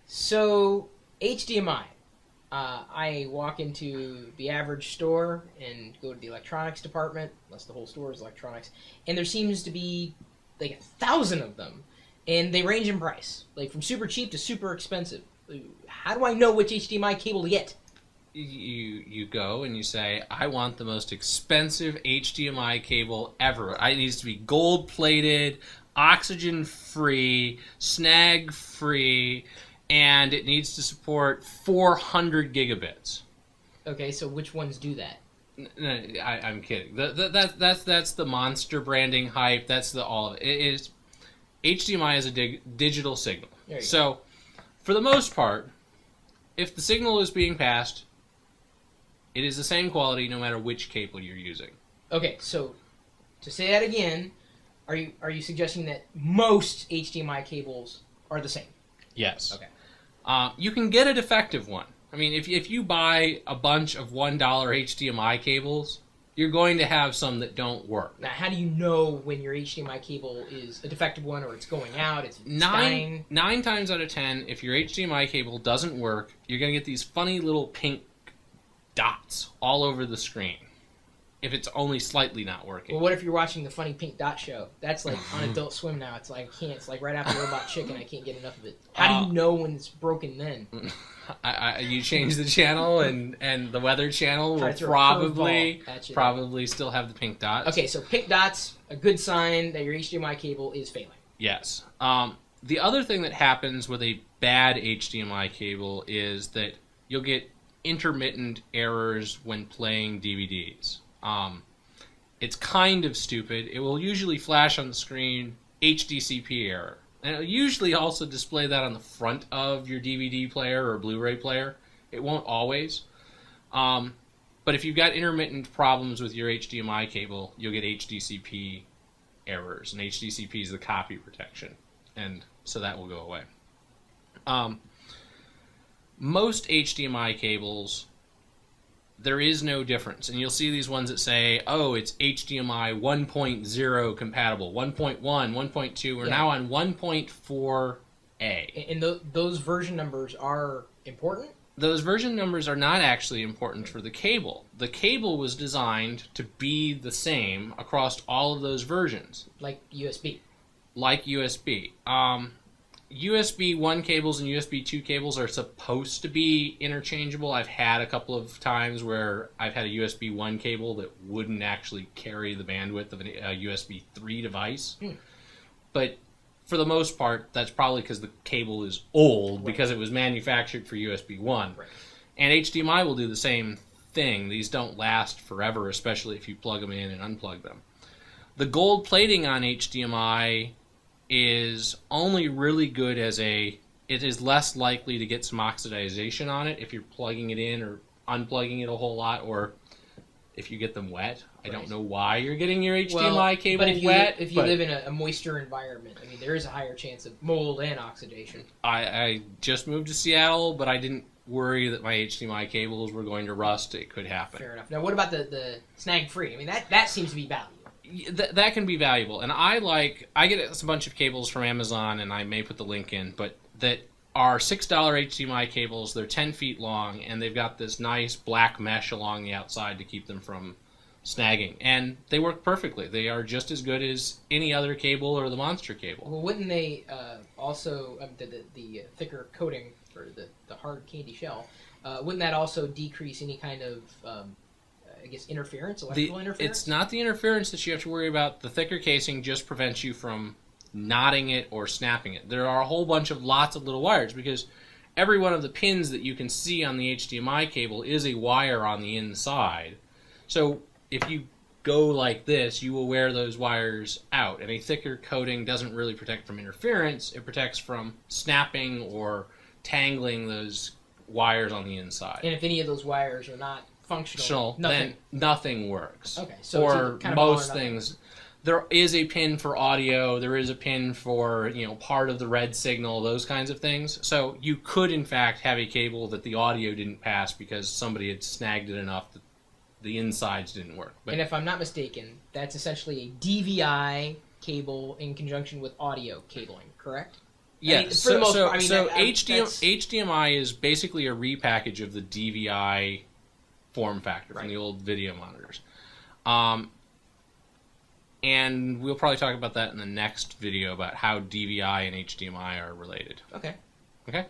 So, HDMI. I walk into the average store and go to the electronics department, unless the whole store is electronics, and there seems to be like 1,000 of them, and they range in price, like from super cheap to super expensive. How do I know which HDMI cable to get? You go and you say, I want the most expensive HDMI cable ever. It needs to be gold plated, oxygen free, snag free, and it needs to support 400 gigabits. Okay, so which ones do that? No, I'm kidding. That's the monster branding hype. That's the all of it. It is HDMI is a digital signal. So, for the most part, if the signal is being passed, it is the same quality no matter which cable you're using. Okay, so to say that again, are you suggesting that most HDMI cables are the same? Yes. Okay. You can get a defective one. I mean, if you buy a bunch of $1 HDMI cables, you're going to have some that don't work. Now, how do you know when your HDMI cable is a defective one or it's going out, it's dying? 9 times out of 10, if your HDMI cable doesn't work, you're going to get these funny little pink dots all over the screen. If it's only slightly not working. Well, what if you're watching the funny pink dot show? That's like on Adult Swim now. It's like it's like right after Robot Chicken. I can't get enough of it. How do you know when it's broken then? You change the channel, and the weather channel will probably still have the pink dots. Okay, so pink dots, a good sign that your HDMI cable is failing. Yes. The other thing that happens with a bad HDMI cable is that you'll get intermittent errors when playing DVDs. It's kind of stupid. It will usually flash on the screen HDCP error. And it'll usually also display that on the front of your DVD player or Blu-ray player. It won't always. But if you've got intermittent problems with your HDMI cable, you'll get HDCP errors. And HDCP is the copy protection. And so that will go away. Most HDMI cables, there is no difference. And you'll see these ones that say, oh, it's HDMI 1.0 compatible, 1.1, 1.2. We're now on 1.4a. And those version numbers are important? Those version numbers are not actually important for the cable. The cable was designed to be the same across all of those versions. Like USB? Like USB. USB 1 cables and USB 2 cables are supposed to be interchangeable. I've had a couple of times where I've had a USB 1 cable that wouldn't actually carry the bandwidth of a USB 3 device. But for the most part, that's probably because the cable is old, because it was manufactured for USB 1. Right. And HDMI will do the same thing. These don't last forever, especially if you plug them in and unplug them. The gold plating on HDMI is only really good as it is less likely to get some oxidization on it if you're plugging it in or unplugging it a whole lot, or if you get them wet. I don't know why you're getting your HDMI cable wet. If you live in a moisture environment, I mean, there is a higher chance of mold and oxidation. I just moved to Seattle, but I didn't worry that my HDMI cables were going to rust. It could happen. Fair enough. Now, what about the snag-free? I mean, that seems to be valuable. That can be valuable, and I get a bunch of cables from Amazon, and I may put the link in, but that are $6 HDMI cables. They're 10 feet long, and they've got this nice black mesh along the outside to keep them from snagging, and they work perfectly. They are just as good as any other cable or the monster cable. Well, wouldn't they also the thicker coating for the hard candy shell? Wouldn't that also decrease any kind of electrical interference? It's not the interference that you have to worry about. The thicker casing just prevents you from knotting it or snapping it. There are a whole bunch of lots of little wires, because every one of the pins that you can see on the HDMI cable is a wire on the inside. So if you go like this, you will wear those wires out. And a thicker coating doesn't really protect from interference. It protects from snapping or tangling those wires on the inside. And if any of those wires are not functional, then nothing works. Okay, so or kind of most things. There is a pin for audio. There is a pin for part of the red signal. Those kinds of things. So you could in fact have a cable that the audio didn't pass because somebody had snagged it enough that the insides didn't work. And if I'm not mistaken, that's essentially a DVI cable in conjunction with audio cabling, correct? Yeah, I mean, for the most part, I mean, HDMI is basically a repackage of the DVI form factor from Right. the old video monitors. And we'll probably talk about that in the next video about how DVI and HDMI are related. Okay. Okay?